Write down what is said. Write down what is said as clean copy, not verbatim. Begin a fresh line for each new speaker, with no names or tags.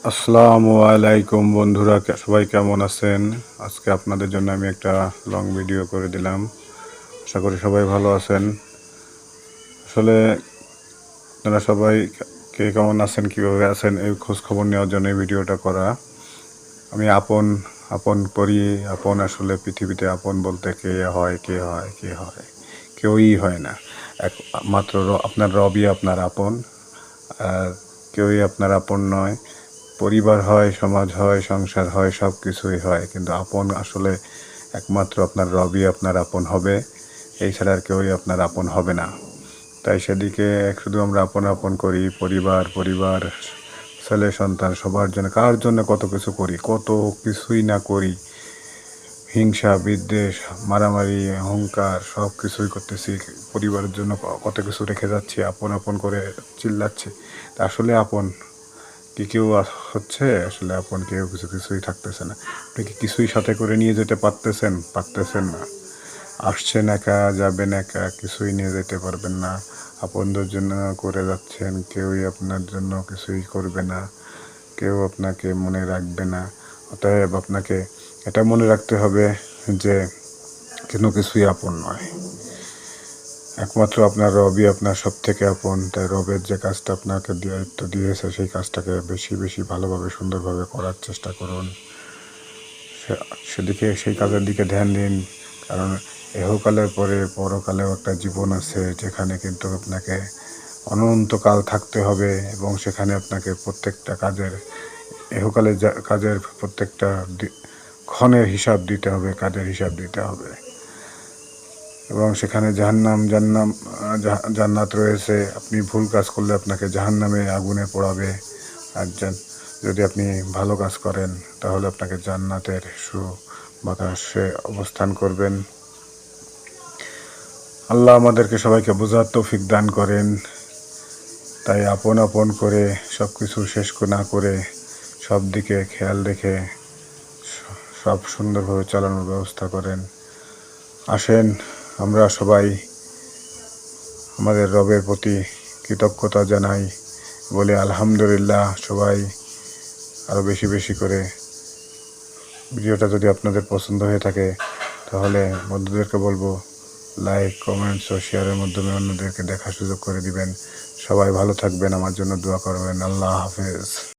আসসালামু আলাইকুম বন্ধুরা, সবাই কেমন আছেন? আজকে আপনাদের জন্য আমি একটা লং ভিডিও করে দিলাম। আশা করি সবাই ভালো আছেন। আসলে আপনারা সবাই কে কেমন আছেন, কীভাবে আছেন, এই খোঁজ খবর নেওয়ার জন্য এই ভিডিওটা করা। আমি আপন আপন করি। আপন আসলে পৃথিবীতে আপন বলতে কে হয়, কে হয়, কে হয়? কেউই হয় না। একমাত্র আপনার রবই আপনার আপন। আর কেউই আপনার আপন নয়। পরিবার হয়, সমাজ হয়, সংসার হয়, সব কিছুই হয়, কিন্তু আপন আসলে একমাত্র আপনার রবই আপনার আপন হবে। এই ছাড়া আর কেউই আপনার আপন হবে না। তাই সেদিকে শুধু আমরা আপন আপন করি, পরিবার পরিবার ছেলে সন্তান সবার জন্য, কার জন্য কত কিছু করি, কত কিছুই না করি। হিংসা বিদ্বেষ মারামারি অহংকার সব কিছুই করতেছি, পরিবারের জন্য কত কিছু রেখে যাচ্ছি, আপন আপন করে চিল্লাচ্ছি। তা আসলে আপন কি কেউ হচ্ছে? আসলে আপন কেউ কিছুই থাকতেছে না। আপনি কি কিছুই সাথে করে নিয়ে যেতে পারতেছেন না। আসছেন একা, যাবেন একা, কিছুই নিয়ে যেতে পারবেন না। আপনদের জন্য করে যাচ্ছেন, কেউই আপনার জন্য কিছুই করবে না, কেউ আপনাকে মনে রাখবে না। অতএব আপনাকে এটা মনে রাখতে হবে যে কোনো কিছুই আপন নয়। একমাত্র আপনার রবই আপনার সব থেকে আপন। তাই রবের যে কাজটা আপনাকে দায়িত্ব দিয়েছে, সেই কাজটাকে বেশি বেশি ভালোভাবে সুন্দরভাবে করার চেষ্টা করুন। সেই কাজের দিকে ধ্যান দিন। কারণ ইহকালের পরে পরকালেও একটা জীবন আছে, যেখানে কিন্তু আপনাকে অনন্তকাল থাকতে হবে, এবং সেখানে আপনাকে প্রত্যেকটা ইহকালের কাজের প্রত্যেকটা ক্ষণের হিসাব দিতে হবে, কাজের হিসাব দিতে হবে। এবং সেখানে জান্নাত রয়েছে। আপনি ভুল কাজ করলে আপনাকে জাহান্নামে আগুনে পোড়াবে। আর যদি আপনি ভালো কাজ করেন, তাহলে আপনাকে জান্নাতের বাতাসে অবস্থান করবেন। আল্লাহ আমাদেরকে সবাইকে বোঝার তৌফিক দান করেন। তাই আপন আপন করে সব কিছু শেষ না করে, সব দিকে খেয়াল রেখে সব সুন্দরভাবে চালানোর ব্যবস্থা করেন। আসেন আমরা সবাই আমাদের রবের প্রতি কৃতজ্ঞতা জানাই, বলে আলহামদুলিল্লাহ। সবাই আরও বেশি বেশি করে ভিডিওটা যদি আপনাদের পছন্দ হয়ে থাকে, তাহলে বন্ধুদেরকে বলবো লাইক কমেন্টস ও শেয়ারের মাধ্যমে অন্যদেরকে দেখার সুযোগ করে দিবেন। সবাই ভালো থাকবেন, আমার জন্য দোয়া করবেন। আল্লাহ হাফেজ।